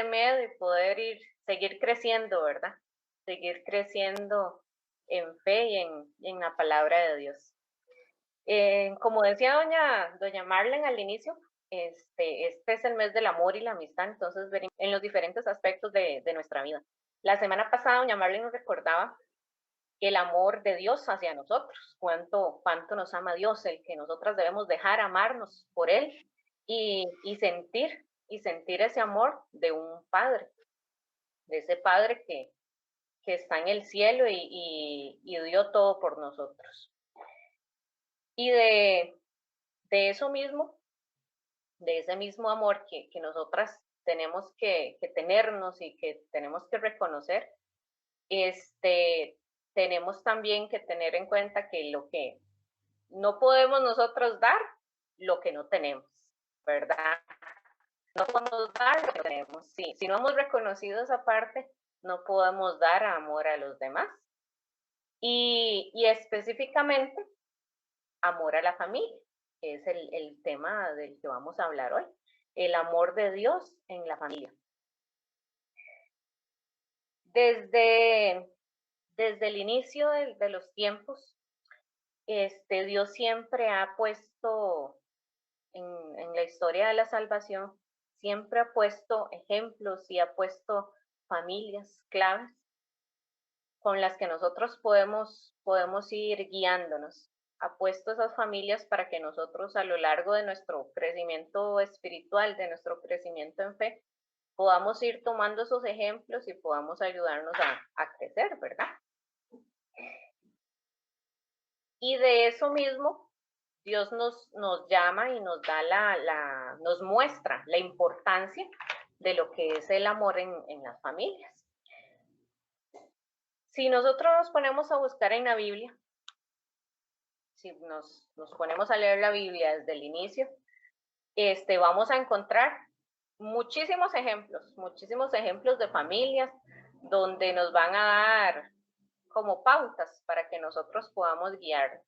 medio y poder seguir creciendo, ¿verdad? Seguir creciendo en fe y en la palabra de Dios. Como decía doña Marlene al inicio, este es el mes del amor y la amistad, entonces veremos en los diferentes aspectos de nuestra vida. La semana pasada doña Marlene nos recordaba el amor de Dios hacia nosotros, cuánto nos ama Dios, el que nosotras debemos dejar amarnos por Él y sentir ese amor de un padre, de ese padre que está en el cielo y dio todo por nosotros. Y de eso mismo, de ese mismo amor que nosotras tenemos que tenernos y que tenemos que reconocer, tenemos también que tener en cuenta que lo que no podemos nosotros dar, lo que no tenemos, ¿verdad? No podemos dar lo que tenemos. Sí, si no hemos reconocido esa parte, no podemos dar amor a los demás. Y específicamente, amor a la familia, que es el tema del que vamos a hablar hoy. El amor de Dios en la familia. Desde el inicio de los tiempos, Dios siempre ha puesto en la historia de la salvación, siempre ha puesto ejemplos y ha puesto familias claves con las que nosotros podemos ir guiándonos. Ha puesto esas familias para que nosotros a lo largo de nuestro crecimiento espiritual, de nuestro crecimiento en fe, podamos ir tomando esos ejemplos y podamos ayudarnos a crecer, ¿verdad? Y de eso mismo, Dios nos llama y nos da nos muestra la importancia de lo que es el amor en las familias. Si nosotros nos ponemos a buscar en la Biblia, si nos ponemos a leer la Biblia desde el inicio, vamos a encontrar muchísimos ejemplos de familias donde nos van a dar como pautas para que nosotros podamos guiar.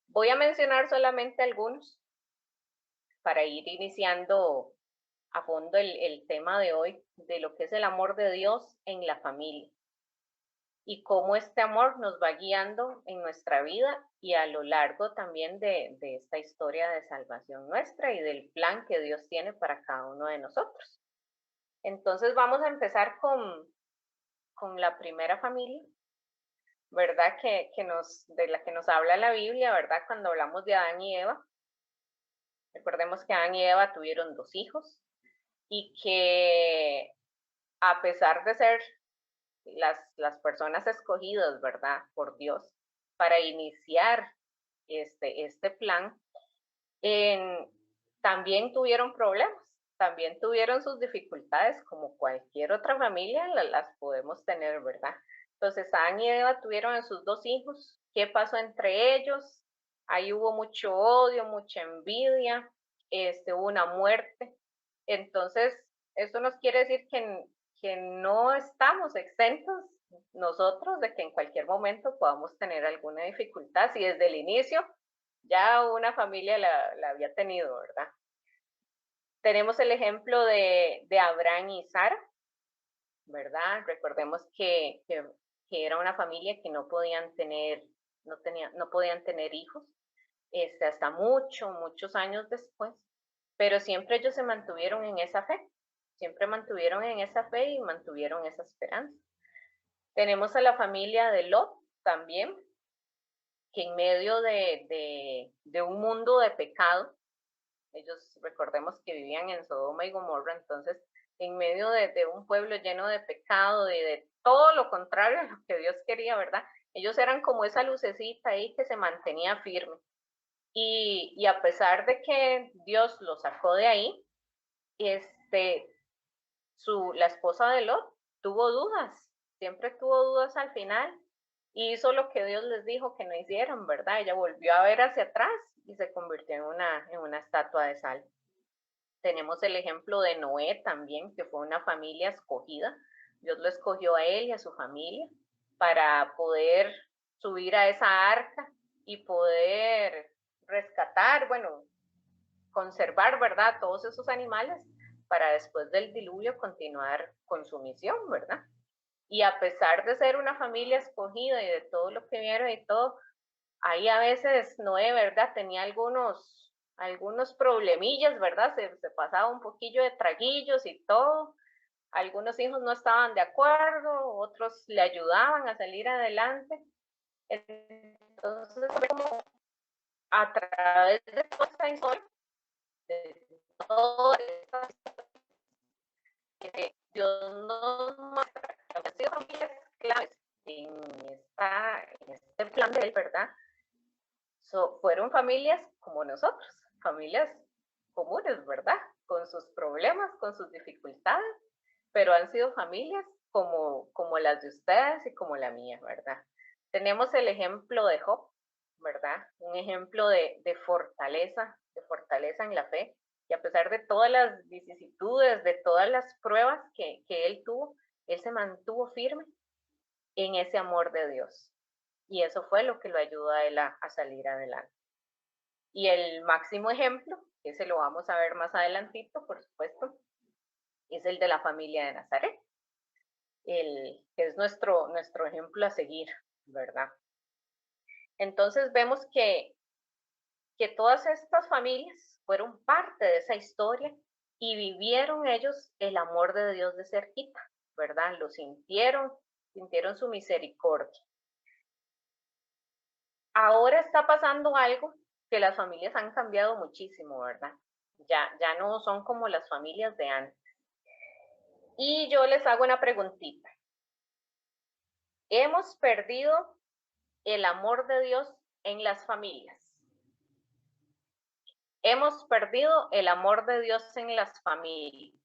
Voy a mencionar solamente algunos para ir iniciando a fondo el tema de hoy, de lo que es el amor de Dios en la familia y cómo este amor nos va guiando en nuestra vida y a lo largo también de esta historia de salvación nuestra y del plan que Dios tiene para cada uno de nosotros. Entonces vamos a empezar con la primera familia, ¿verdad? De la que nos habla la Biblia, ¿verdad? Cuando hablamos de Adán y Eva. Recordemos que Adán y Eva tuvieron 2 hijos y que a pesar de ser las personas escogidas, ¿verdad? Por Dios para iniciar este plan, también tuvieron problemas, también tuvieron sus dificultades, como cualquier otra familia las podemos tener, ¿verdad? Entonces, Adán y Eva tuvieron a sus 2 hijos. ¿Qué pasó entre ellos? Ahí hubo mucho odio, mucha envidia, hubo una muerte. Entonces, eso nos quiere decir que no estamos exentos nosotros de que en cualquier momento podamos tener alguna dificultad, si desde el inicio ya una familia la había tenido, ¿verdad? Tenemos el ejemplo de Abraham y Sara, ¿verdad? Recordemos que era una familia que no podían tener hijos, hasta muchos años después, pero siempre ellos se mantuvieron en esa fe, siempre mantuvieron en esa fe y mantuvieron esa esperanza. Tenemos a la familia de Lot también, que en medio de un mundo de pecado, ellos recordemos que vivían en Sodoma y Gomorra, entonces en medio de un pueblo lleno de pecado, de todo lo contrario a lo que Dios quería, ¿verdad? Ellos eran como esa lucecita ahí que se mantenía firme. Y a pesar de que Dios los sacó de ahí, la esposa de Lot tuvo dudas, siempre tuvo dudas al final, y hizo lo que Dios les dijo que no hicieran, ¿verdad? Ella volvió a ver hacia atrás y se convirtió en una estatua de sal. Tenemos el ejemplo de Noé también, que fue una familia escogida. Dios lo escogió a él y a su familia para poder subir a esa arca y poder rescatar, bueno, conservar, ¿verdad? Todos esos animales para después del diluvio continuar con su misión, ¿verdad? Y a pesar de ser una familia escogida y de todo lo que vieron y todo, ahí a veces Noé, ¿verdad? Tenía algunos problemillas, ¿verdad? Se pasaba un poquillo de traguillos y todo. Algunos hijos no estaban de acuerdo, otros le ayudaban a salir adelante. Entonces, como a través de toda esta historia, de toda esta Dios nos muestra que han sido familias claves en este plan de él, ¿verdad? Fueron familias como nosotros, familias comunes, ¿verdad? Con sus problemas, con sus dificultades, pero han sido familias como las de ustedes y como la mía, ¿verdad? Tenemos el ejemplo de Job, ¿verdad? Un ejemplo de fortaleza en la fe, y a pesar de todas las vicisitudes, de todas las pruebas que él tuvo, él se mantuvo firme en ese amor de Dios. Y eso fue lo que lo ayudó a él a salir adelante. Y el máximo ejemplo, que se lo vamos a ver más adelantito, por supuesto, es el de la familia de Nazaret, que es nuestro ejemplo a seguir, ¿verdad? Entonces vemos que todas estas familias fueron parte de esa historia y vivieron ellos el amor de Dios de cerquita, ¿verdad? Lo sintieron su misericordia. Ahora está pasando algo que las familias han cambiado muchísimo, ¿verdad? Ya no son como las familias de antes. Y yo les hago una preguntita. ¿Hemos perdido el amor de Dios en las familias? Hemos perdido el amor de Dios en las familias.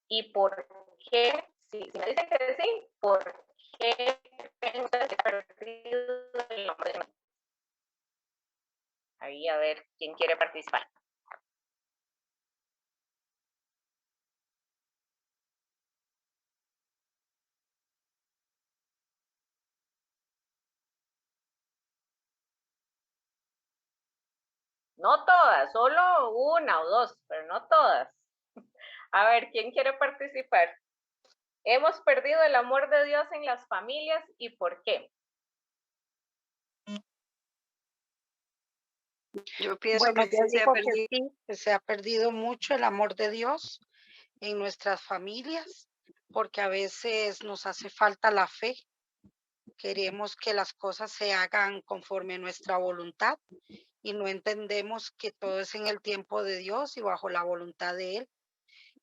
¿Y por qué? Si me dicen que sí, ¿por qué piensas que ha perdido el amor de Dios? Ahí a ver quién quiere participar. No todas, solo una o dos, pero no todas. A ver, ¿quién quiere participar? Hemos perdido el amor de Dios en las familias y ¿por qué? Yo pienso Bueno, que yo sí digo que sí, que se ha perdido mucho el amor de Dios en nuestras familias, porque a veces nos hace falta la fe. Queremos que las cosas se hagan conforme a nuestra voluntad y no entendemos que todo es en el tiempo de Dios y bajo la voluntad de Él.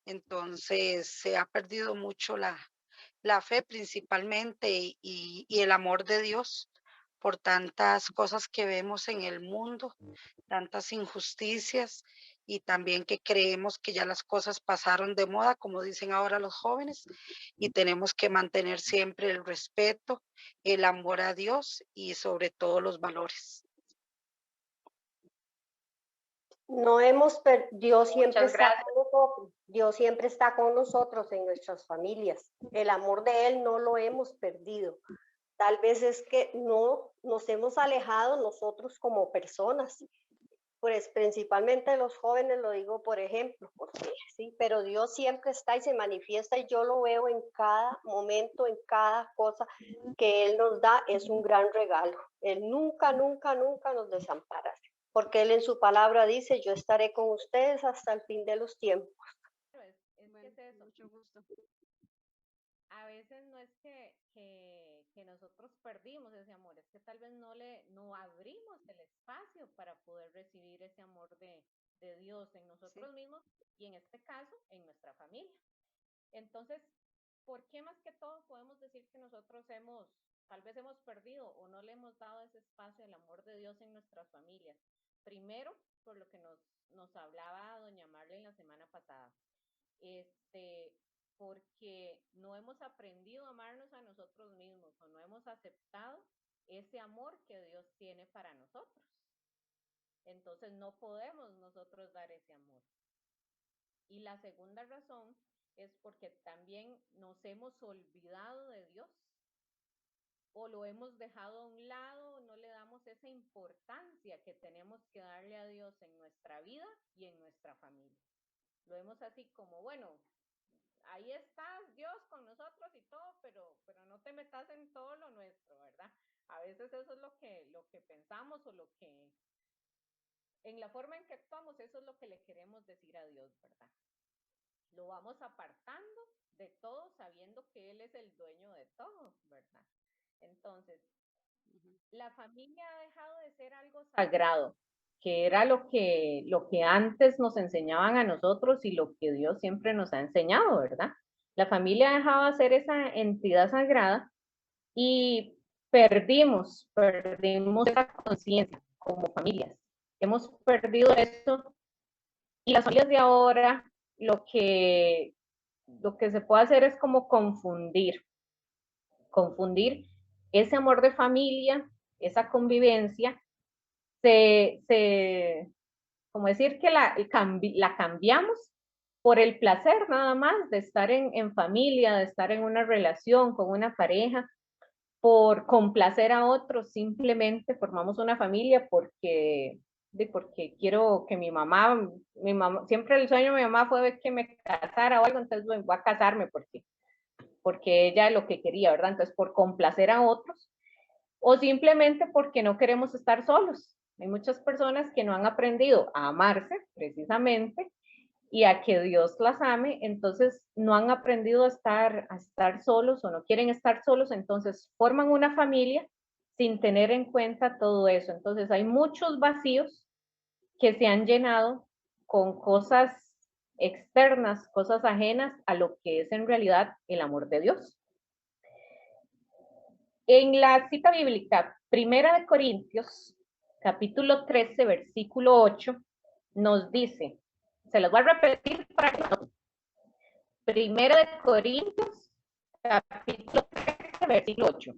Entonces se ha perdido mucho la fe principalmente y el amor de Dios por tantas cosas que vemos en el mundo, tantas injusticias y también que creemos que ya las cosas pasaron de moda, como dicen ahora los jóvenes, y tenemos que mantener siempre el respeto, el amor a Dios y sobre todo los valores. Dios siempre Muchas está gracias. con nosotros, Dios siempre está con nosotros en nuestras familias. El amor de Él no lo hemos perdido. Tal vez es que no nos hemos alejado nosotros como personas, pues principalmente los jóvenes, lo digo por ejemplo, porque sí, pero Dios siempre está y se manifiesta y yo lo veo en cada momento, en cada cosa que Él nos da, es un gran regalo. Él nunca, nunca, nunca nos desampara, porque Él en su palabra dice, yo estaré con ustedes hasta el fin de los tiempos. Es que es eso. Mucho gusto. A veces no es que nosotros perdimos ese amor, es que tal vez no abrimos el espacio para poder recibir ese amor de Dios en nosotros mismos y en este caso en nuestra familia. Entonces, ¿por qué más que todo podemos decir que nosotros tal vez hemos perdido o no le hemos dado ese espacio del amor de Dios en nuestras familias? Primero, por lo que nos hablaba doña Marlene la semana pasada, porque no hemos aprendido a amarnos a nosotros mismos o no hemos aceptado ese amor que Dios tiene para nosotros. Entonces no podemos nosotros dar ese amor. Y la segunda razón es porque también nos hemos olvidado de Dios o lo hemos dejado a un lado, no le damos esa importancia que tenemos que darle a Dios en nuestra vida y en nuestra familia. Lo vemos así como, bueno, ahí estás Dios con nosotros y todo, pero no te metas en todo lo nuestro, ¿verdad? A veces eso es lo que pensamos o lo que, en la forma en que actuamos, eso es lo que le queremos decir a Dios, ¿verdad? Lo vamos apartando de todo sabiendo que Él es el dueño de todo, ¿verdad? Entonces, la familia ha dejado de ser algo sagrado, que era lo que antes nos enseñaban a nosotros y lo que Dios siempre nos ha enseñado, ¿verdad? La familia ha dejado de ser esa entidad sagrada y perdimos esa conciencia como familias. Hemos perdido esto y las familias de ahora lo que se puede hacer es como confundir ese amor de familia, esa convivencia, como decir que la cambiamos por el placer nada más de estar en familia, de estar en una relación con una pareja, por complacer a otros, simplemente formamos una familia porque quiero que mi mamá, siempre el sueño de mi mamá fue que me casara o algo, entonces voy a casarme porque ella es lo que quería, ¿verdad? Entonces, por complacer a otros o simplemente porque no queremos estar solos. Hay muchas personas que no han aprendido a amarse precisamente y a que Dios las ame, entonces no han aprendido a estar solos o no quieren estar solos, entonces forman una familia sin tener en cuenta todo eso. Entonces hay muchos vacíos que se han llenado con cosas externas, cosas ajenas a lo que es en realidad el amor de Dios. En la cita bíblica, Primera de Corintios, capítulo 13, versículo 8, nos dice, se los voy a repetir para que no. Primera de Corintios, capítulo 13, versículo 8.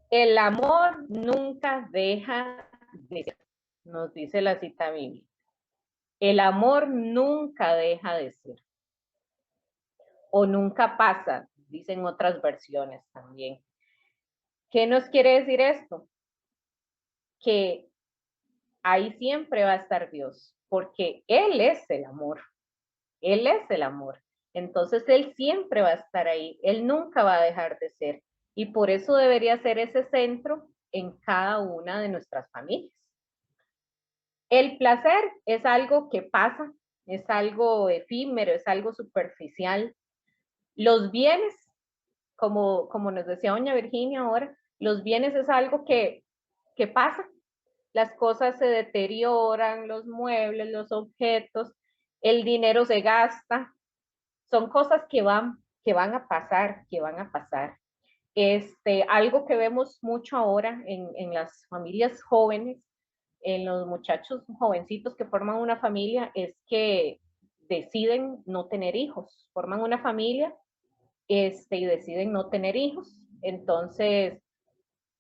El amor nunca deja de ser, nos dice la cita bíblica. El amor nunca deja de ser. O nunca pasa, dicen otras versiones también. ¿Qué nos quiere decir esto? Que ahí siempre va a estar Dios, porque Él es el amor. Él es el amor. Entonces Él siempre va a estar ahí. Él nunca va a dejar de ser. Y por eso debería ser ese centro en cada una de nuestras familias. El placer es algo que pasa, es algo efímero, es algo superficial. Los bienes, como nos decía doña Virginia ahora, los bienes es algo que pasa. Las cosas se deterioran, los muebles, los objetos, el dinero se gasta. Son cosas que van a pasar, que van a pasar. Algo que vemos mucho ahora en las familias jóvenes, en los muchachos jovencitos que forman una familia, es que deciden no tener hijos, forman una familia y deciden no tener hijos. Entonces,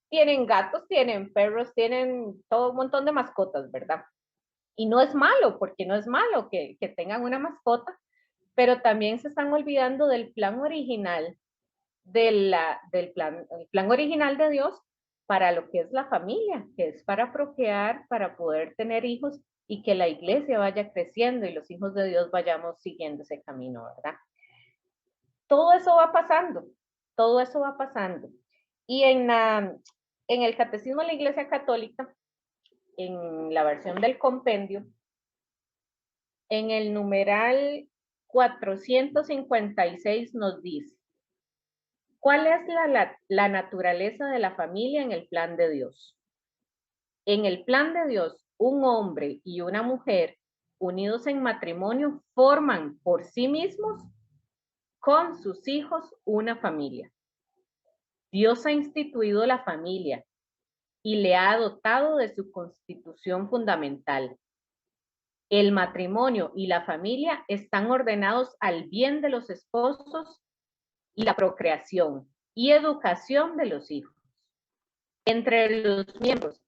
tienen gatos, tienen perros, tienen todo un montón de mascotas, ¿verdad? Y no es malo, porque no es malo que tengan una mascota, pero también se están olvidando del plan original, el plan original de Dios para lo que es la familia, que es para procrear, para poder tener hijos y que la iglesia vaya creciendo y los hijos de Dios vayamos siguiendo ese camino, ¿verdad? Todo eso va pasando, todo eso va pasando. Y en el Catecismo de la Iglesia Católica, en la versión del compendio, en el numeral 456 nos dice, ¿cuál es la naturaleza de la familia en el plan de Dios? En el plan de Dios, un hombre y una mujer unidos en matrimonio forman por sí mismos con sus hijos una familia. Dios ha instituido la familia y le ha dotado de su constitución fundamental. El matrimonio y la familia están ordenados al bien de los esposos y la procreación y educación de los hijos. Entre los miembros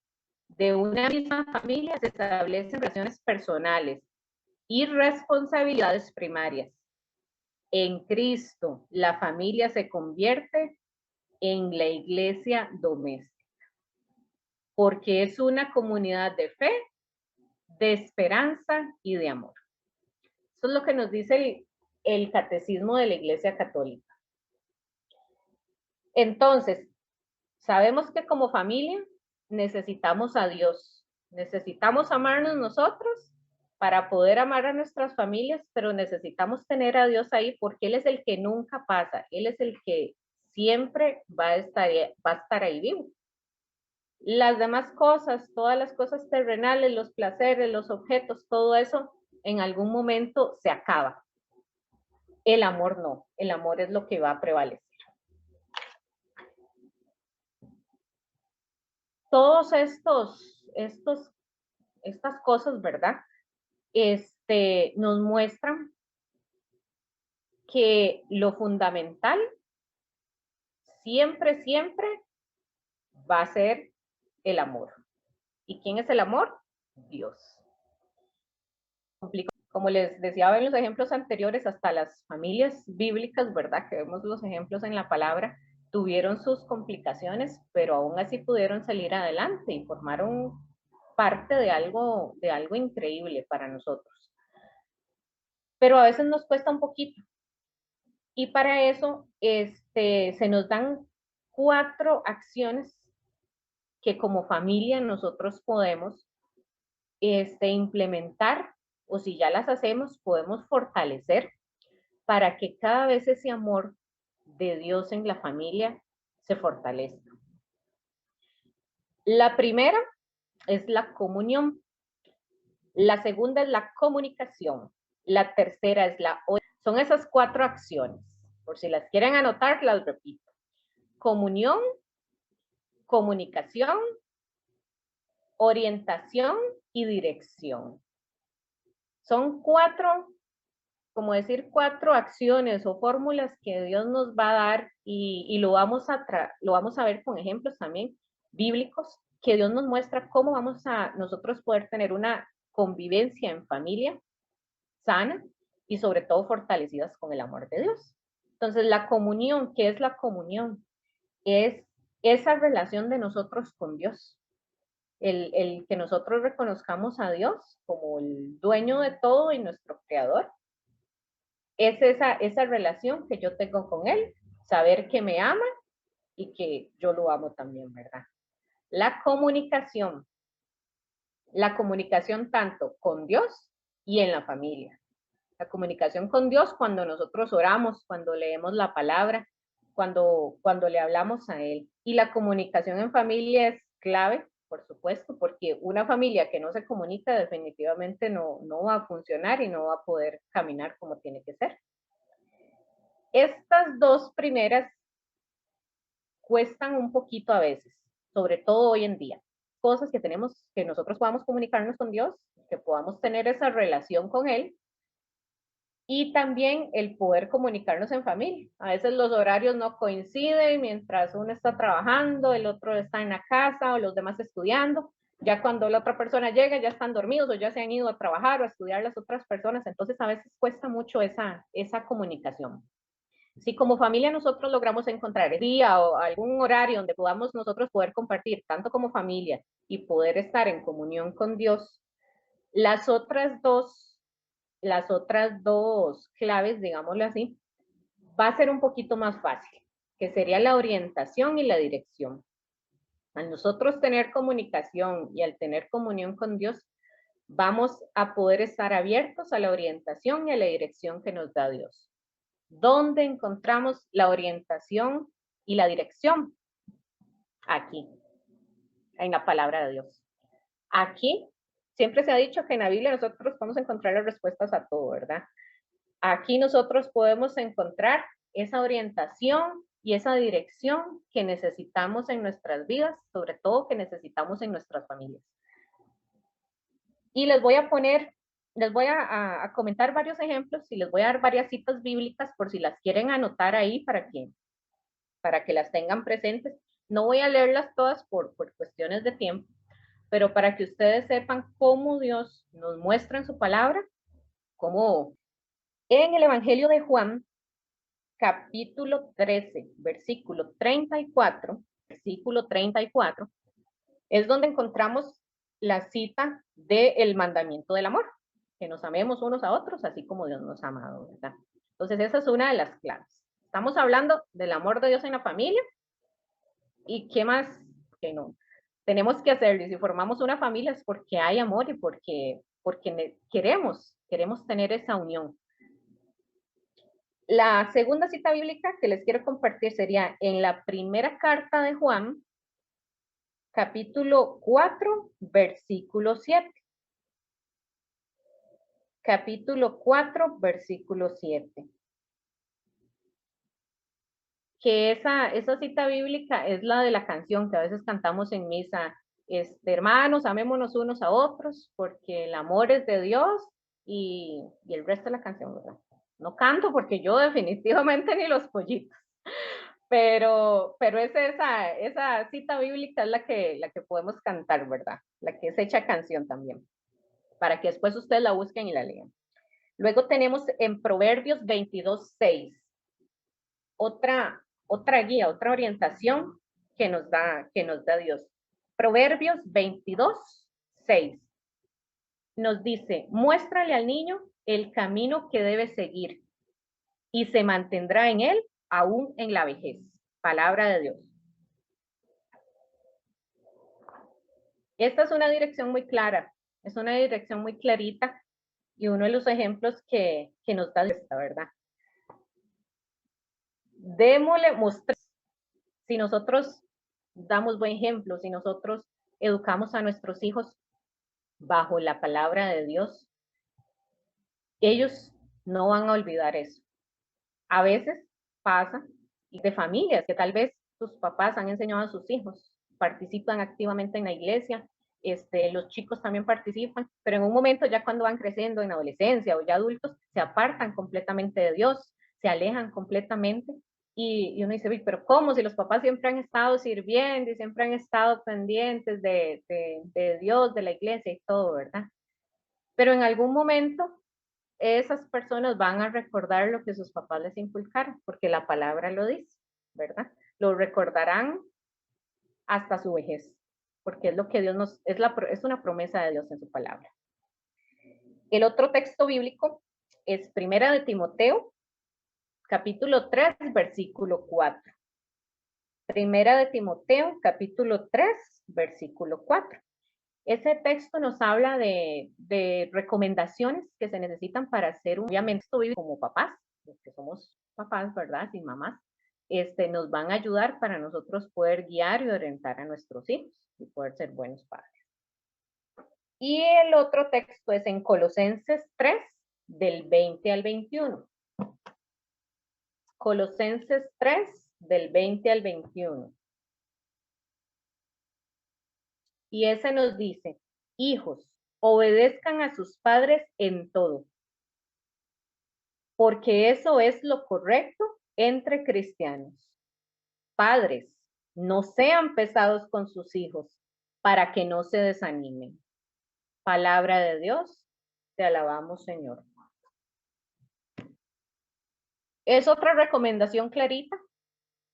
de una misma familia se establecen relaciones personales y responsabilidades primarias. En Cristo, la familia se convierte en la iglesia doméstica, porque es una comunidad de fe, de esperanza y de amor. Eso es lo que nos dice el catecismo de la Iglesia Católica. Entonces, sabemos que como familia necesitamos a Dios, necesitamos amarnos nosotros para poder amar a nuestras familias, pero necesitamos tener a Dios ahí porque Él es el que nunca pasa, Él es el que siempre va a estar ahí vivo. Las demás cosas, todas las cosas terrenales, los placeres, los objetos, todo eso en algún momento se acaba. El amor no, el amor es lo que va a prevalecer. Todos estas cosas, ¿verdad? Nos muestran que lo fundamental siempre, siempre va a ser el amor. ¿Y quién es el amor? Dios. Como les decía en los ejemplos anteriores, hasta las familias bíblicas, ¿verdad? Que vemos los ejemplos en la palabra, tuvieron sus complicaciones, pero aún así pudieron salir adelante y formaron parte de algo increíble para nosotros. Pero a veces nos cuesta un poquito. Y para eso se nos dan 4 acciones que como familia nosotros podemos implementar, o si ya las hacemos, podemos fortalecer para que cada vez ese amor de Dios en la familia se fortalezca. La primera es la comunión. La segunda es la comunicación. La tercera es la oración. Son esas 4 acciones. Por si las quieren anotar, las repito. Comunión, comunicación, orientación y dirección. Son 4, como decir, 4 acciones o fórmulas que Dios nos va a dar y lo vamos a ver con ejemplos también bíblicos, que Dios nos muestra cómo vamos a nosotros poder tener una convivencia en familia sana y sobre todo fortalecidas con el amor de Dios. Entonces, la comunión, ¿qué es la comunión? Es esa relación de nosotros con Dios. El que nosotros reconozcamos a Dios como el dueño de todo y nuestro creador. Es esa relación que yo tengo con Él, saber que me ama y que yo lo amo también, ¿verdad? La comunicación tanto con Dios y en la familia. La comunicación con Dios cuando nosotros oramos, cuando leemos la palabra, cuando le hablamos a Él. Y la comunicación en familia es clave, por supuesto, porque una familia que no se comunica definitivamente no va a funcionar y no va a poder caminar como tiene que ser. Estas 2 primeras cuestan un poquito a veces, sobre todo hoy en día. Cosas que nosotros podamos comunicarnos con Dios, que podamos tener esa relación con Él, y también el poder comunicarnos en familia. A veces los horarios no coinciden, mientras uno está trabajando, el otro está en la casa o los demás estudiando. Ya cuando la otra persona llega, ya están dormidos o ya se han ido a trabajar o a estudiar las otras personas. Entonces a veces cuesta mucho esa comunicación. Si como familia nosotros logramos encontrar el día o algún horario donde podamos nosotros poder compartir, tanto como familia, y poder estar en comunión con Dios, las otras dos claves, digámoslo así, va a ser un poquito más fácil, que sería la orientación y la dirección. Al nosotros tener comunicación y al tener comunión con Dios, vamos a poder estar abiertos a la orientación y a la dirección que nos da Dios. ¿Dónde encontramos la orientación y la dirección? Aquí, en la palabra de Dios. Aquí, siempre se ha dicho que en la Biblia nosotros podemos encontrar las respuestas a todo, ¿verdad? Aquí nosotros podemos encontrar esa orientación y esa dirección que necesitamos en nuestras vidas, sobre todo que necesitamos en nuestras familias. Y les voy a comentar varios ejemplos y les voy a dar varias citas bíblicas por si las quieren anotar ahí para que las tengan presentes. No voy a leerlas todas por cuestiones de tiempo, pero para que ustedes sepan cómo Dios nos muestra en su palabra, cómo en el Evangelio de Juan, capítulo 13, versículo 34, es donde encontramos la cita del mandamiento del amor. que nos amemos unos a otros, así como Dios nos ha amado, ¿verdad? Entonces, esa es una de las claves. Estamos hablando del amor de Dios en la familia, y qué más que no. Tenemos que hacerlo, y si formamos una familia es porque hay amor y porque queremos tener esa unión. La segunda cita bíblica que les quiero compartir sería en la primera carta de Juan, capítulo 4, versículo 7. Capítulo 4, versículo 7. Que esa cita bíblica es la de la canción que a veces cantamos en misa. Hermanos, amémonos unos a otros, porque el amor es de Dios, y el resto de la canción, ¿verdad? No canto porque yo definitivamente ni los pollitos, pero es esa cita bíblica es la que podemos cantar, ¿verdad? La que es hecha canción también, para que después ustedes la busquen y la lean. Luego tenemos en Proverbios 22:6, otra guía, otra orientación que nos da Dios. Proverbios 22:6 nos dice: muéstrale al niño el camino que debe seguir y se mantendrá en él aún en la vejez. Palabra de Dios. Esta es una dirección muy clara, es una dirección muy clarita, y uno de los ejemplos que nos da esta, ¿verdad? Démosle, mostremos. Si nosotros damos buen ejemplo, si nosotros educamos a nuestros hijos bajo la palabra de Dios, ellos no van a olvidar eso. A veces pasa de familias que tal vez sus papás han enseñado a sus hijos, participan activamente en la iglesia, los chicos también participan, pero en un momento ya cuando van creciendo en adolescencia o ya adultos, se apartan completamente de Dios, se alejan completamente, y uno dice, pero ¿cómo? Si los papás siempre han estado sirviendo y siempre han estado pendientes de Dios, de la iglesia y todo, ¿verdad? Pero en algún momento esas personas van a recordar lo que sus papás les inculcaron, porque la palabra lo dice, ¿verdad? Lo recordarán hasta su vejez, porque es lo que Dios nos, es una promesa de Dios en su palabra. El otro texto bíblico es Primera de Timoteo, capítulo 3, versículo 4. Primera de Timoteo, capítulo 3, versículo 4. Ese texto nos habla de recomendaciones que se necesitan para hacer obviamente, como papás, los que somos papás, ¿verdad? Y mamás, nos van a ayudar para nosotros poder guiar y orientar a nuestros hijos y poder ser buenos padres. Y el otro texto es en Colosenses 3, del 20 al 21. Colosenses 3, del 20 al 21. Y ese nos dice: hijos, obedezcan a sus padres en todo, porque eso es lo correcto entre cristianos. Padres, no sean pesados con sus hijos, para que no se desanimen. Palabra de Dios, te alabamos, Señor. Es otra recomendación clarita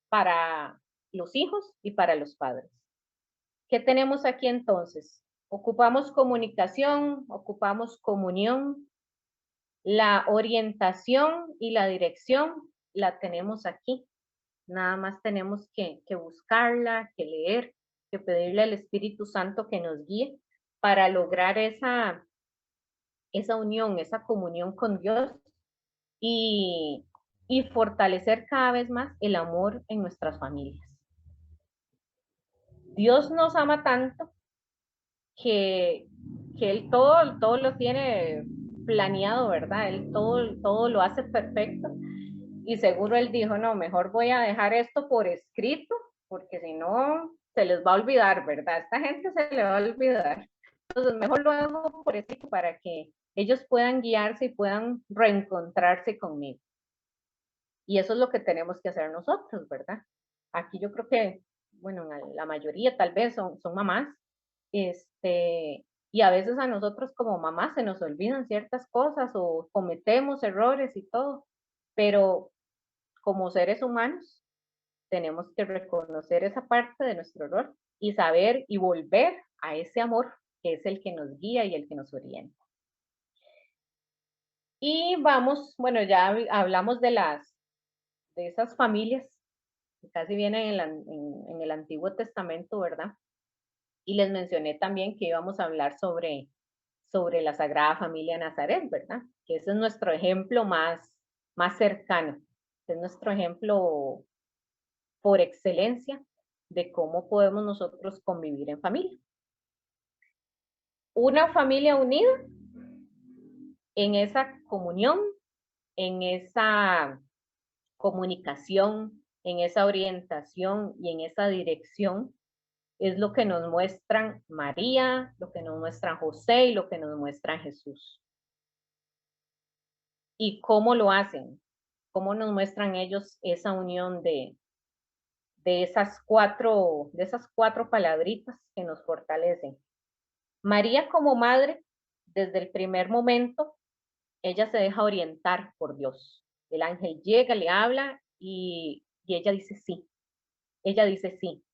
para los hijos y para los padres. ¿Qué tenemos aquí entonces? Ocupamos comunicación, ocupamos comunión. La orientación y la dirección la tenemos aquí. Nada más tenemos que buscarla, que leer, que pedirle al Espíritu Santo que nos guíe para lograr esa unión, esa comunión con Dios, y fortalecer cada vez más el amor en nuestras familias. Dios nos ama tanto que Él todo lo tiene planeado, ¿verdad? Él todo lo hace perfecto, y seguro Él dijo, no, mejor voy a dejar esto por escrito, porque si no, se les va a olvidar, ¿verdad? Esta gente se le va a olvidar. Entonces, mejor lo hago por escrito para que ellos puedan guiarse y puedan reencontrarse conmigo. Y eso es lo que tenemos que hacer nosotros, ¿verdad? Aquí yo creo que, bueno, la mayoría tal vez son mamás, y a veces a nosotros como mamás se nos olvidan ciertas cosas o cometemos errores y todo, pero como seres humanos tenemos que reconocer esa parte de nuestro error y saber y volver a ese amor que es el que nos guía y el que nos orienta. Y vamos, bueno, ya hablamos de esas familias que casi vienen en el Antiguo Testamento, ¿verdad? Y les mencioné también que íbamos a hablar sobre la Sagrada Familia Nazaret, ¿verdad? Que ese es nuestro ejemplo más cercano, es nuestro ejemplo por excelencia de cómo podemos nosotros convivir en familia. Una familia unida en esa comunión, en esa comunicación, en esa orientación y en esa dirección es lo que nos muestran María, lo que nos muestra José y lo que nos muestra Jesús. ¿Y cómo lo hacen? ¿Cómo nos muestran ellos esa unión de esas cuatro palabritas que nos fortalecen? María como madre, desde el primer momento, ella se deja orientar por Dios. El ángel llega, le habla y ella dice sí. Ella dice sí.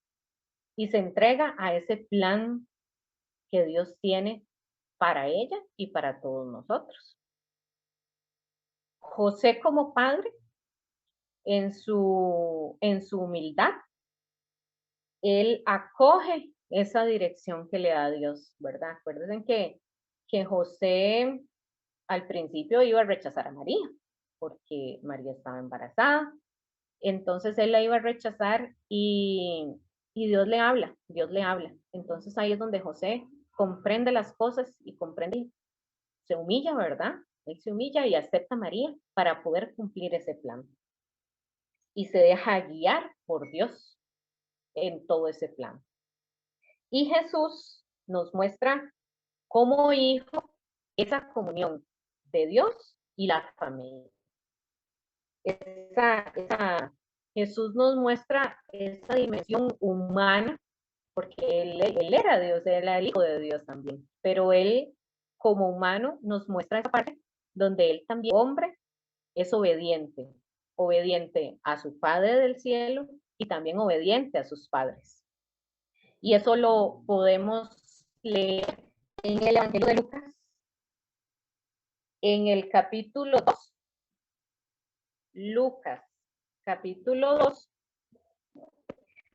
Y se entrega a ese plan que Dios tiene para ella y para todos nosotros. José como padre, en su humildad, él acoge esa dirección que le da Dios, ¿verdad? Acuérdense que José al principio iba a rechazar a María, porque María estaba embarazada, entonces él la iba a rechazar y Dios le habla, Dios le habla. Entonces ahí es donde José comprende las cosas y comprende, se humilla, ¿verdad? Él se humilla y acepta a María para poder cumplir ese plan. Y se deja guiar por Dios en todo ese plan. Y Jesús nos muestra como hijo esa comunión de Dios y la familia. Jesús nos muestra esa dimensión humana, porque él era Dios, él era el hijo de Dios también, pero él como humano nos muestra esa parte donde él también, hombre, es obediente, obediente a su Padre del cielo y también obediente a sus padres. Y eso lo podemos leer en el Evangelio de Lucas, en el capítulo 2. Lucas, capítulo 2,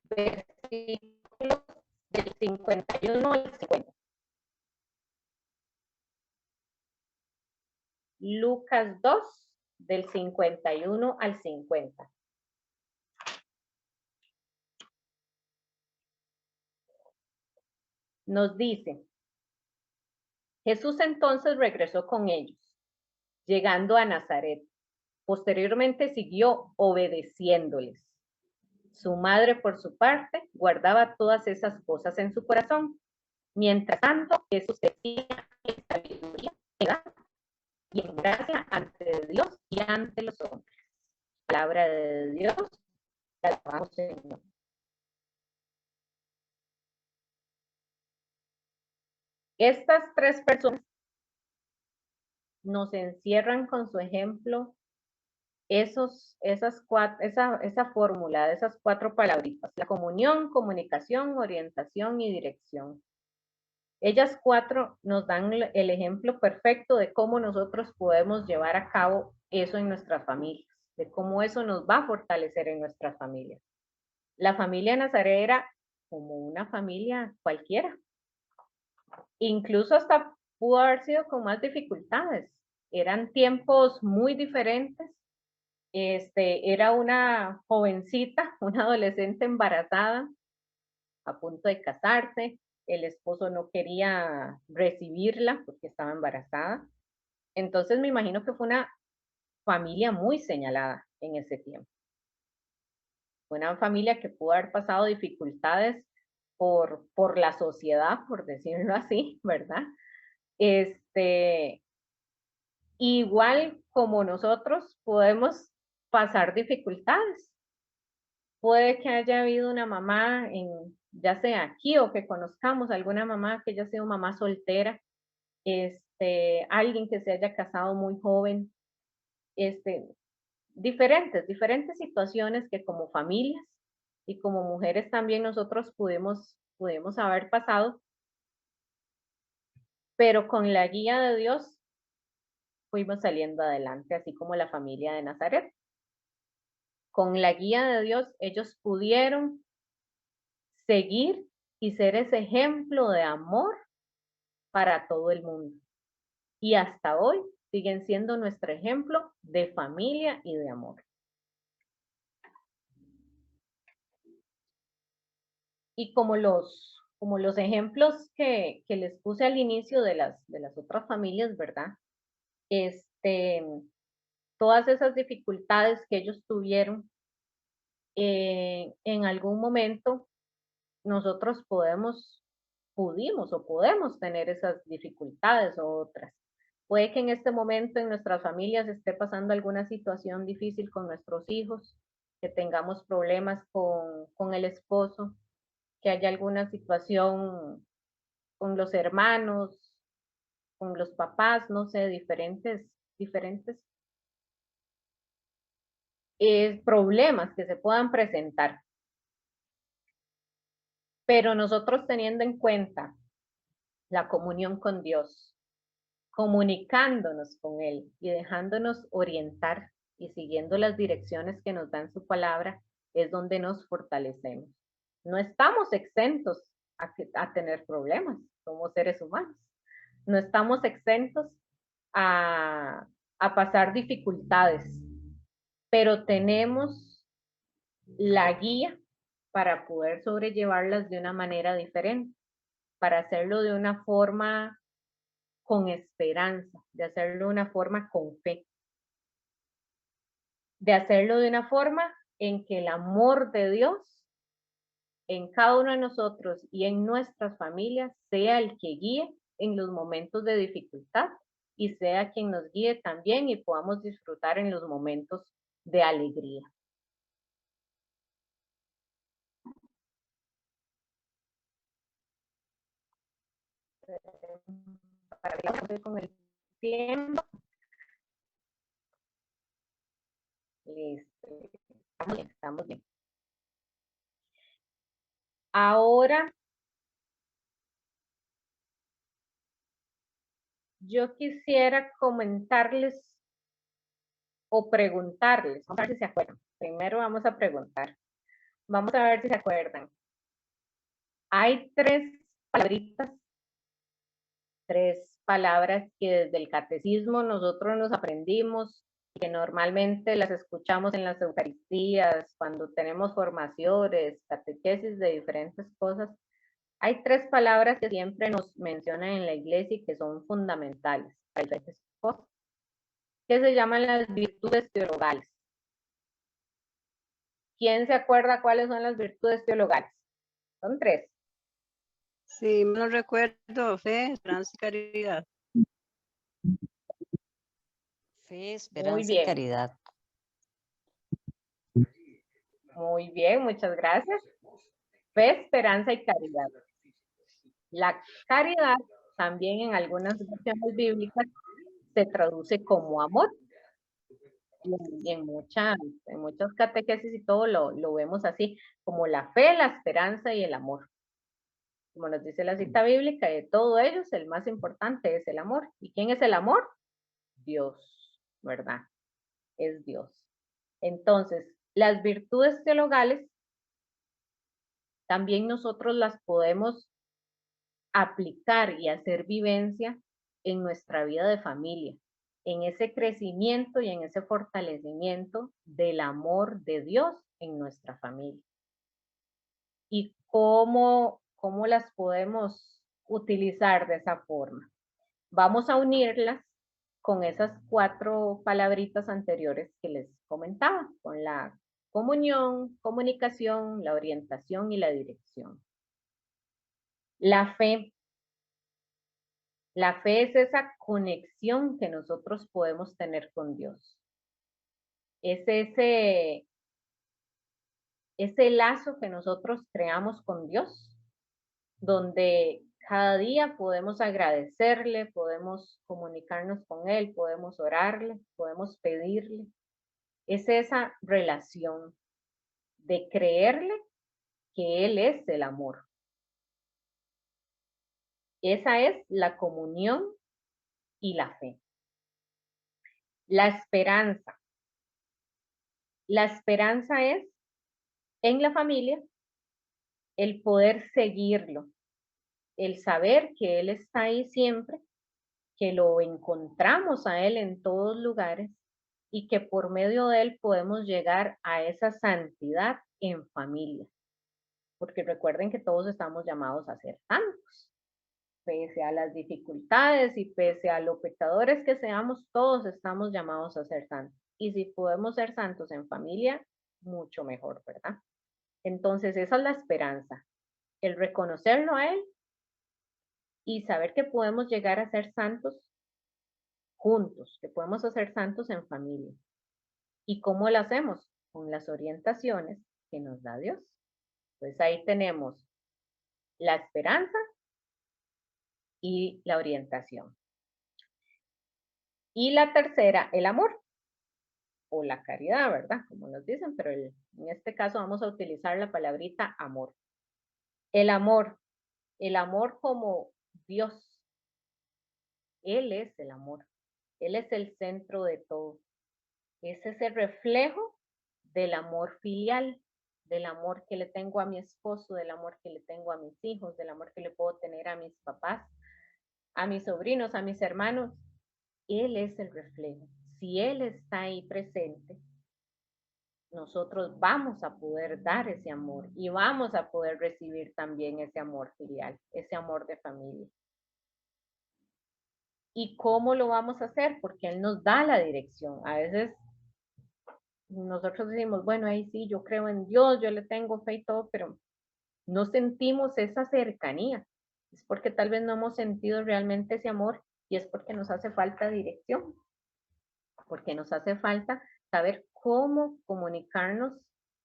versículos del 51 al 50. Lucas 2, del 51 al 50. Nos dice, Jesús entonces regresó con ellos, llegando a Nazaret. Posteriormente siguió obedeciéndoles. Su madre, por su parte, guardaba todas esas cosas en su corazón. Mientras tanto, Jesús crecía en sabiduría y en gracia ante Dios y ante los hombres. Palabra de Dios, te alabamos, Señor. Estas tres personas nos encierran con su ejemplo esa fórmula, esas cuatro palabritas: la comunión, comunicación, orientación y dirección. Ellas cuatro nos dan el ejemplo perfecto de cómo nosotros podemos llevar a cabo eso en nuestras familias, de cómo eso nos va a fortalecer en nuestras familias. La familia Nazaret era como una familia cualquiera, incluso hasta pudo haber sido con más dificultades. Eran tiempos muy diferentes. Era una jovencita, una adolescente embarazada, a punto de casarse. El esposo no quería recibirla porque estaba embarazada. Entonces me imagino que fue una familia muy señalada en ese tiempo. Fue una familia que pudo haber pasado dificultades por la sociedad, por decirlo así, ¿verdad? Igual como nosotros podemos pasar dificultades. Puede que haya habido una mamá, ya sea aquí o que conozcamos alguna mamá que haya sido mamá soltera, alguien que se haya casado muy joven, diferentes situaciones que como familias y como mujeres también nosotros pudimos haber pasado, pero con la guía de Dios, fuimos saliendo adelante, así como la familia de Nazaret. Con la guía de Dios, ellos pudieron seguir y ser ese ejemplo de amor para todo el mundo. Y hasta hoy siguen siendo nuestro ejemplo de familia y de amor. Y como los ejemplos que les puse al inicio de las otras familias, ¿verdad? Todas esas dificultades que ellos tuvieron, en algún momento nosotros pudimos o podemos tener esas dificultades o otras. Puede que en este momento en nuestras familias esté pasando alguna situación difícil con nuestros hijos, que tengamos problemas con el esposo, que haya alguna situación con los hermanos, con los papás, no sé, diferentes problemas que se puedan presentar. Pero nosotros teniendo en cuenta la comunión con Dios, comunicándonos con Él y dejándonos orientar y siguiendo las direcciones que nos dan su palabra, es donde nos fortalecemos. No estamos exentos a tener problemas, somos seres humanos. No estamos exentos a pasar dificultades, pero tenemos la guía para poder sobrellevarlas de una manera diferente, para hacerlo de una forma con esperanza, de hacerlo de una forma con fe, de hacerlo de una forma en que el amor de Dios en cada uno de nosotros y en nuestras familias sea el que guíe en los momentos de dificultad y sea quien nos guíe también y podamos disfrutar en los momentos de alegría. Para con el tiempo. Listo. Estamos bien. Ahora, yo quisiera comentarles o preguntarles, vamos a ver si se acuerdan. Primero vamos a preguntar. Vamos a ver si se acuerdan. Hay tres palabras que desde el catecismo nosotros nos aprendimos, que normalmente las escuchamos en las Eucaristías, cuando tenemos formaciones, catequesis de diferentes cosas. Hay tres palabras que siempre nos mencionan en la iglesia y que son fundamentales para diferentes cosas, que se llaman las virtudes teologales. ¿Quién se acuerda cuáles son las virtudes teologales? Son tres. Sí, me lo recuerdo, fe, esperanza y caridad. Fe, esperanza y caridad. Muy bien, muchas gracias. Fe, esperanza y caridad. La caridad también en algunas versiones bíblicas se traduce como amor. Y en muchas catequesis y todo lo vemos así, como la fe, la esperanza y el amor. Como nos dice la cita bíblica, de todos ellos el más importante es el amor. ¿Y quién es el amor? Dios, ¿verdad? Es Dios. Entonces, las virtudes teologales también nosotros las podemos aplicar y hacer vivencia en nuestra vida de familia, en ese crecimiento y en ese fortalecimiento del amor de Dios en nuestra familia. ¿Y cómo las podemos utilizar de esa forma? Vamos a unirlas con esas cuatro palabritas anteriores que les comentaba, con la comunión, comunicación, la orientación y la dirección. La fe es esa conexión que nosotros podemos tener con Dios. Es ese lazo que nosotros creamos con Dios, donde cada día podemos agradecerle, podemos comunicarnos con Él, podemos orarle, podemos pedirle. Es esa relación de creerle que Él es el amor. Esa es la comunión y la fe. La esperanza. La esperanza es en la familia el poder seguirlo, el saber que Él está ahí siempre, que lo encontramos a Él en todos lugares y que por medio de Él podemos llegar a esa santidad en familia. Porque recuerden que todos estamos llamados a ser santos. Pese a las dificultades y pese a los pecadores que seamos, todos estamos llamados a ser santos. Y si podemos ser santos en familia, mucho mejor, ¿verdad? Entonces, esa es la esperanza, el reconocerlo a Él y saber que podemos llegar a ser santos juntos, que podemos ser santos en familia. ¿Y cómo lo hacemos? Con las orientaciones que nos da Dios. Pues ahí tenemos la esperanza y la orientación. Y la tercera, el amor o la caridad, ¿verdad? Como nos dicen, pero en este caso vamos a utilizar la palabrita amor. El amor como Dios. Él es el amor. Él es el centro de todo. Es ese reflejo del amor filial, del amor que le tengo a mi esposo, del amor que le tengo a mis hijos, del amor que le puedo tener a mis papás, a mis sobrinos, a mis hermanos. Él es el reflejo. Si Él está ahí presente, nosotros vamos a poder dar ese amor y vamos a poder recibir también ese amor filial, ese amor de familia. ¿Y cómo lo vamos a hacer? Porque Él nos da la dirección. A veces nosotros decimos, bueno, ahí sí, yo creo en Dios, yo le tengo fe y todo, pero no sentimos esa cercanía. Es porque tal vez no hemos sentido realmente ese amor y es porque nos hace falta dirección, porque nos hace falta saber cómo comunicarnos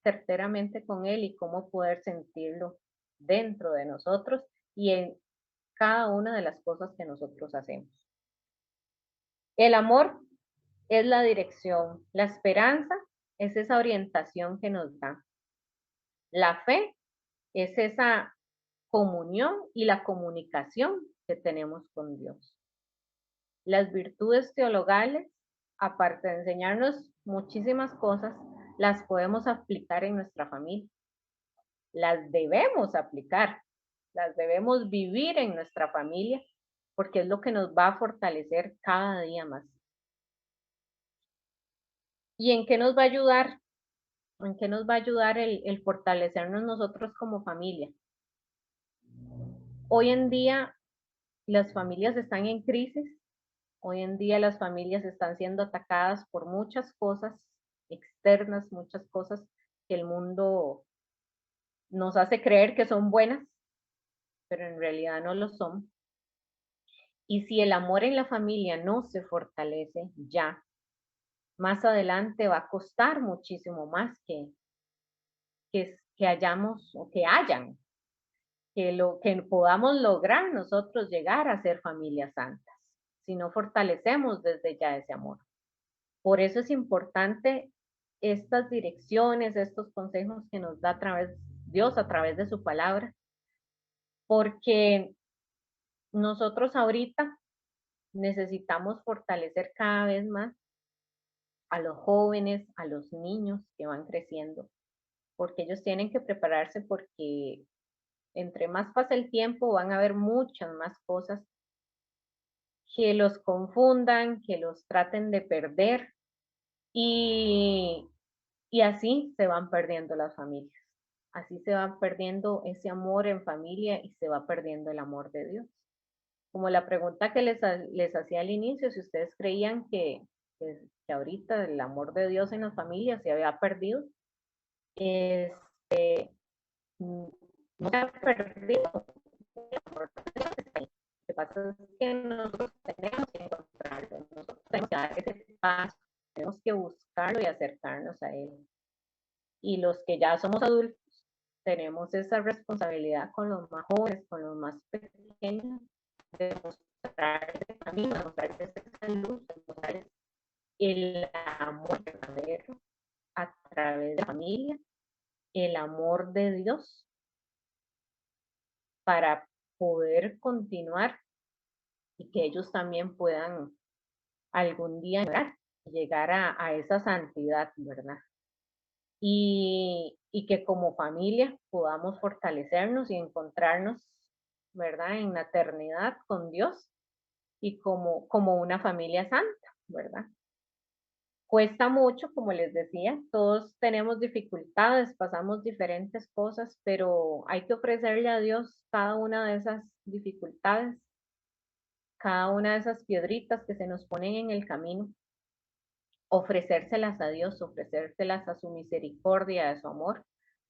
certeramente con Él y cómo poder sentirlo dentro de nosotros y en cada una de las cosas que nosotros hacemos. El amor es la dirección, la esperanza es esa orientación que nos da. La fe es esa comunión y la comunicación que tenemos con Dios. Las virtudes teologales, aparte de enseñarnos muchísimas cosas, las podemos aplicar en nuestra familia. Las debemos aplicar, las debemos vivir en nuestra familia, porque es lo que nos va a fortalecer cada día más. ¿Y en qué nos va a ayudar? ¿En qué nos va a ayudar el fortalecernos nosotros como familia? Hoy en día las familias están en crisis, hoy en día las familias están siendo atacadas por muchas cosas externas, muchas cosas que el mundo nos hace creer que son buenas, pero en realidad no lo son. Y si el amor en la familia no se fortalece ya, más adelante va a costar muchísimo más que hayamos o que hayan, que podamos lograr nosotros llegar a ser familias santas, si no fortalecemos desde ya ese amor. Por eso es importante estas direcciones, estos consejos que nos da Dios a través de su palabra, porque nosotros ahorita necesitamos fortalecer cada vez más a los jóvenes, a los niños que van creciendo, porque ellos tienen que prepararse porque entre más pasa el tiempo van a haber muchas más cosas que los confundan, que los traten de perder y así se van perdiendo las familias. Así se va perdiendo ese amor en familia y se va perdiendo el amor de Dios. Como la pregunta que les hacía al inicio, si ustedes creían que ahorita el amor de Dios en las familias se había perdido, no se ha perdido. El amor de Dios está ahí. Lo que pasa es que nosotros tenemos que encontrarlo, nosotros tenemos que dar ese paso, tenemos que buscarlo y acercarnos a Él. Y los que ya somos adultos, tenemos esa responsabilidad con los más jóvenes, con los más pequeños, de mostrarles el camino, de mostrarles esa luz, de mostrarles el amor verdadero a través de la familia, el amor de Dios, para poder continuar y que ellos también puedan algún día llorar llegar a esa santidad, ¿verdad? Y que como familia podamos fortalecernos y encontrarnos, ¿verdad? En la eternidad con Dios y como una familia santa, ¿verdad? Cuesta mucho, como les decía, todos tenemos dificultades, pasamos diferentes cosas, pero hay que ofrecerle a Dios cada una de esas dificultades, cada una de esas piedritas que se nos ponen en el camino, ofrecérselas a Dios, ofrecérselas a su misericordia, a su amor,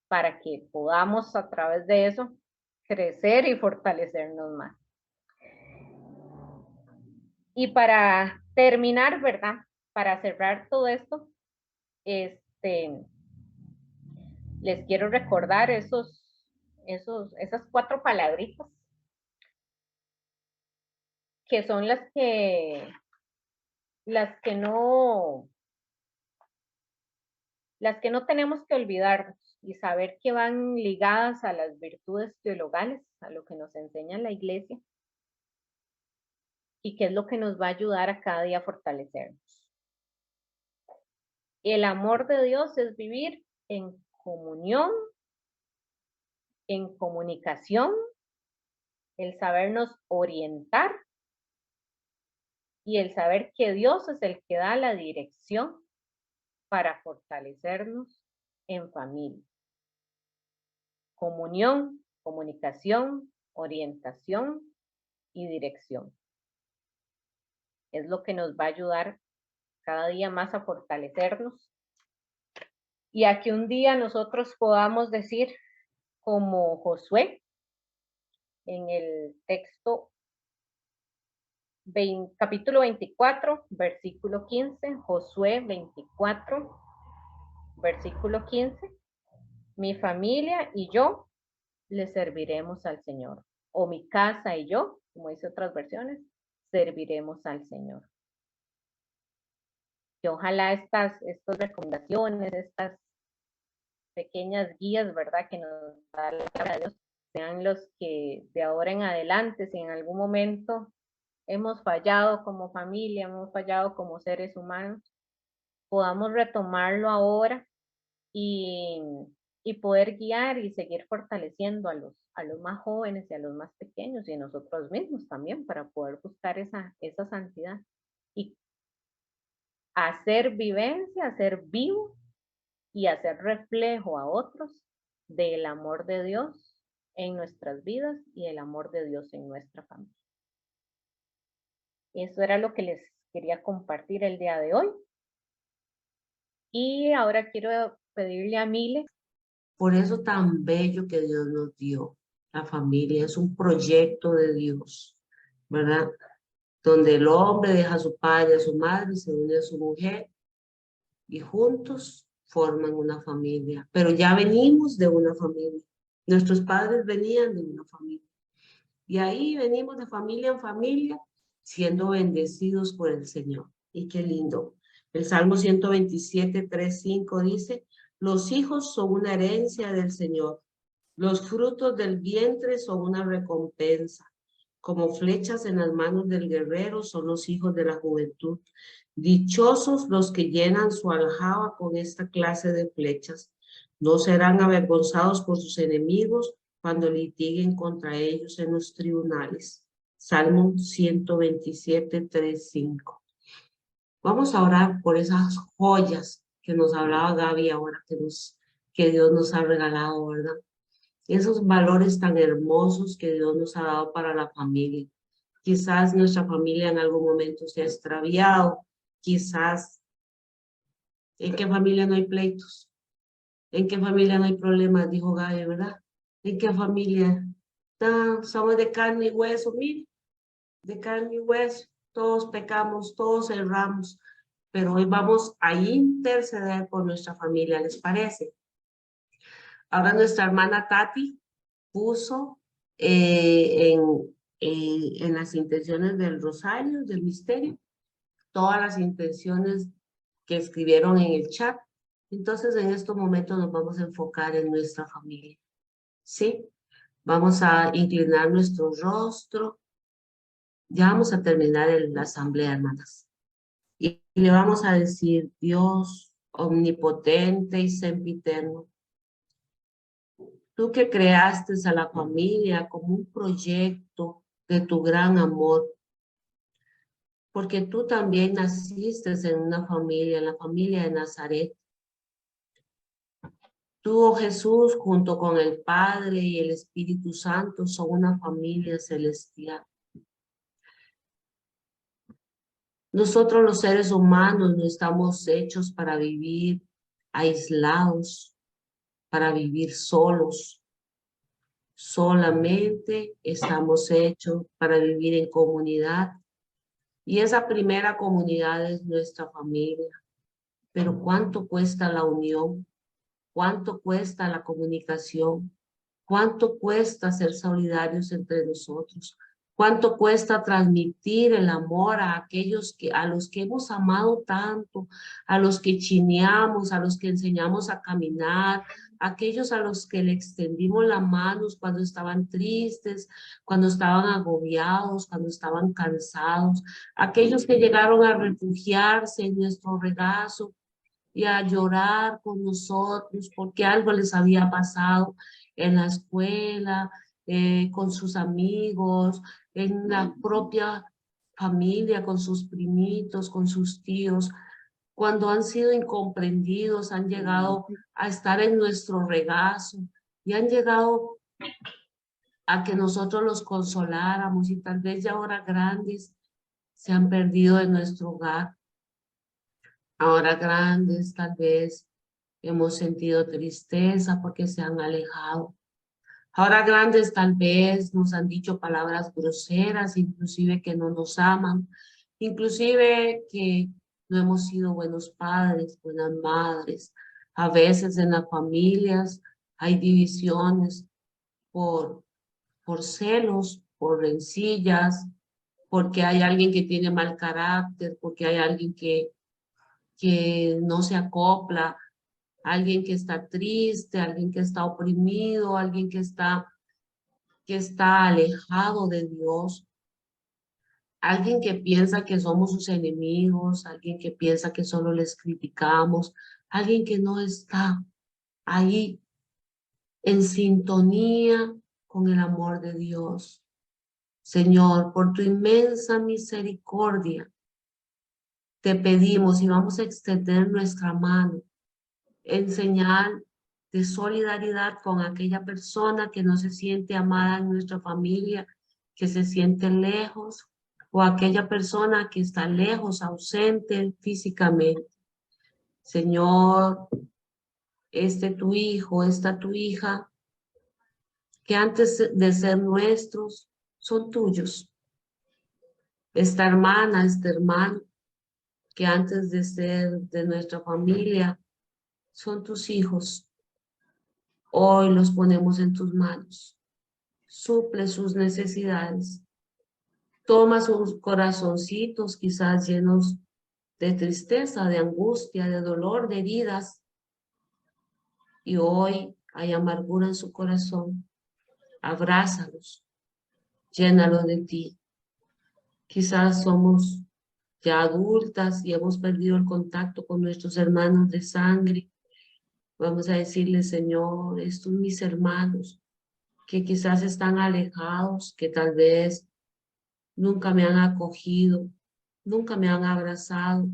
para que podamos a través de eso crecer y fortalecernos más. Y para terminar, ¿verdad? Para cerrar todo esto, les quiero recordar esas 4 palabritas que son las que no tenemos que olvidarnos y saber que van ligadas a las virtudes teologales, a lo que nos enseña la iglesia y que es lo que nos va a ayudar a cada día a fortalecernos. El amor de Dios es vivir en comunión, en comunicación, el sabernos orientar y el saber que Dios es el que da la dirección para fortalecernos en familia. Comunión, comunicación, orientación y dirección. Es lo que nos va a ayudar cada día más a fortalecernos y a que un día nosotros podamos decir como Josué en el texto capítulo 24, versículo 15, Josué 24, versículo 15, mi familia y yo le serviremos al Señor, o mi casa y yo, como dice otras versiones, serviremos al Señor. Que ojalá estas recomendaciones, estas pequeñas guías, ¿verdad?, que nos da la palabra de Dios, sean los que de ahora en adelante, si en algún momento hemos fallado como familia, hemos fallado como seres humanos, podamos retomarlo ahora y poder guiar y seguir fortaleciendo a los más jóvenes y a los más pequeños y a nosotros mismos también para poder buscar esa santidad y hacer vivencia, hacer vivo y hacer reflejo a otros del amor de Dios en nuestras vidas y el amor de Dios en nuestra familia. Eso era lo que les quería compartir el día de hoy. Y ahora quiero pedirle a Mile. Por eso tan bello que Dios nos dio. La familia es un proyecto de Dios, ¿verdad? Donde el hombre deja a su padre, a su madre, se une a su mujer y juntos forman una familia. Pero ya venimos de una familia. Nuestros padres venían de una familia. Y ahí venimos de familia en familia, siendo bendecidos por el Señor. Y qué lindo. El Salmo 127, 3, 5 dice, los hijos son una herencia del Señor. Los frutos del vientre son una recompensa. Como flechas en las manos del guerrero son los hijos de la juventud. Dichosos los que llenan su aljaba con esta clase de flechas. No serán avergonzados por sus enemigos cuando litiguen contra ellos en los tribunales. Salmo 127, 3, 5. Vamos a orar por esas joyas que nos hablaba Gaby ahora, que Dios nos ha regalado, ¿verdad? Esos valores tan hermosos que Dios nos ha dado para la familia. Quizás nuestra familia en algún momento se ha extraviado, quizás en qué familia no hay pleitos, en qué familia no hay problemas, dijo Gaby, ¿verdad? ¿En qué familia? Somos de carne y hueso, mire, de carne y hueso, todos pecamos, todos erramos, pero hoy vamos a interceder por nuestra familia, ¿les parece? Ahora nuestra hermana Tati puso en las intenciones del rosario, del misterio, todas las intenciones que escribieron en el chat. Entonces en estos momentos nos vamos a enfocar en nuestra familia, ¿sí? Vamos a inclinar nuestro rostro. Ya vamos a terminar la asamblea, hermanas. le vamos a decir: Dios omnipotente y sempiterno, tú que creaste a la familia como un proyecto de tu gran amor, porque tú también naciste en una familia, en la familia de Nazaret. Tú, oh Jesús, junto con el Padre y el Espíritu Santo, son una familia celestial. Nosotros los seres humanos no estamos hechos para vivir aislados, para vivir solos. Solamente estamos hechos para vivir en comunidad. Y esa primera comunidad es nuestra familia. Pero ¿cuánto cuesta la unión? ¿Cuánto cuesta la comunicación? ¿Cuánto cuesta ser solidarios entre nosotros? ¿Cuánto cuesta transmitir el amor a aquellos a los que hemos amado tanto, a los que chineamos, a los que enseñamos a caminar, a aquellos a los que le extendimos las manos cuando estaban tristes, cuando estaban agobiados, cuando estaban cansados, aquellos que llegaron a refugiarse en nuestro regazo y a llorar con nosotros porque algo les había pasado en la escuela, con sus amigos, en la propia familia, con sus primitos, con sus tíos, cuando han sido incomprendidos, han llegado a estar en nuestro regazo y han llegado a que nosotros los consoláramos y tal vez ya ahora grandes se han perdido de nuestro hogar. Ahora grandes tal vez hemos sentido tristeza porque se han alejado. Ahora grandes tal vez nos han dicho palabras groseras, inclusive que no nos aman, inclusive que no hemos sido buenos padres, buenas madres. A veces en las familias hay divisiones por celos, por rencillas, porque hay alguien que tiene mal carácter, porque hay alguien que no se acopla, alguien que está triste, alguien que está oprimido, alguien que está alejado de Dios, alguien que piensa que somos sus enemigos, alguien que piensa que solo les criticamos, alguien que no está ahí en sintonía con el amor de Dios. Señor, por tu inmensa misericordia, te pedimos y vamos a extender nuestra mano en señal de solidaridad con aquella persona que no se siente amada en nuestra familia, que se siente lejos, o aquella persona que está lejos, ausente físicamente. Señor, tu hijo, esta tu hija, que antes de ser nuestros, son tuyos. Esta hermana, este hermano, que antes de ser de nuestra familia, son tus hijos. Hoy los ponemos en tus manos. Suple sus necesidades. Toma sus corazoncitos quizás llenos de tristeza, de angustia, de dolor, de heridas. Y hoy hay amargura en su corazón. Abrázalos. Llénalos de ti. Quizás somos ya adultas y hemos perdido el contacto con nuestros hermanos de sangre. Vamos a decirle: Señor, estos mis hermanos que quizás están alejados, que tal vez nunca me han acogido, nunca me han abrazado,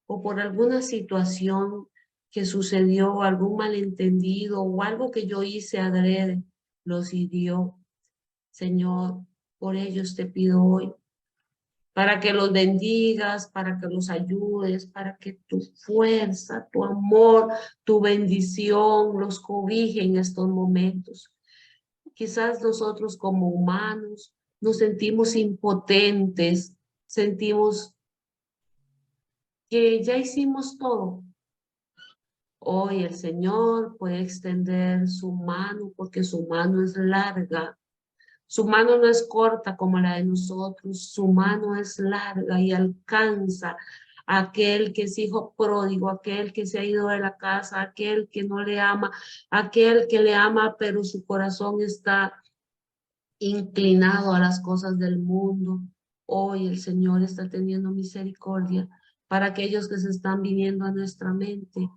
o por alguna situación que sucedió, algún malentendido o algo que yo hice adrede, los hirió. Señor, por ellos te pido hoy, para que los bendigas, para que los ayudes, para que tu fuerza, tu amor, tu bendición los cobije en estos momentos. Quizás nosotros como humanos nos sentimos impotentes, sentimos que ya hicimos todo. Hoy el Señor puede extender su mano porque su mano es larga. Su mano no es corta como la de nosotros, su mano es larga y alcanza a aquel que es hijo pródigo, aquel que se ha ido de la casa, aquel que no le ama, aquel que le ama pero su corazón está inclinado a las cosas del mundo. Hoy el Señor está teniendo misericordia para aquellos que se están viniendo a nuestra mente,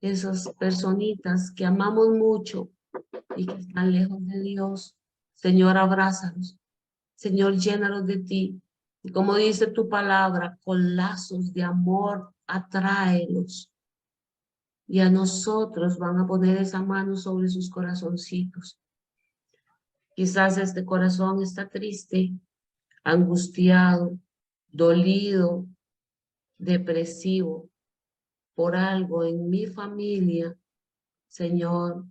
esas personitas que amamos mucho y que están lejos de Dios. Señor, abrázalos. Señor, llénalos de ti. Y como dice tu palabra, con lazos de amor, atráelos. Y a nosotros van a poner esa mano sobre sus corazoncitos. Quizás este corazón está triste, angustiado, dolido, depresivo por algo en mi familia. Señor,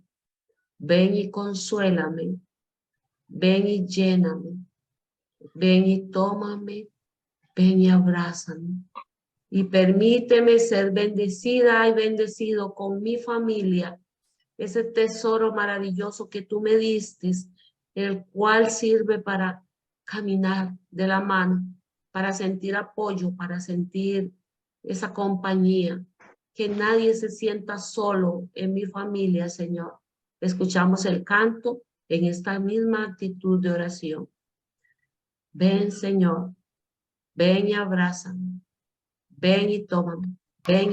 ven y consuélame, ven y lléname, ven y tómame, ven y abrázame. Y permíteme ser bendecida y bendecido con mi familia, ese tesoro maravilloso que tú me diste, el cual sirve para caminar de la mano, para sentir apoyo, para sentir esa compañía, que nadie se sienta solo en mi familia, Señor. Escuchamos el canto en esta misma actitud de oración. Ven, Señor, ven y abrázame, ven y tómame, ven y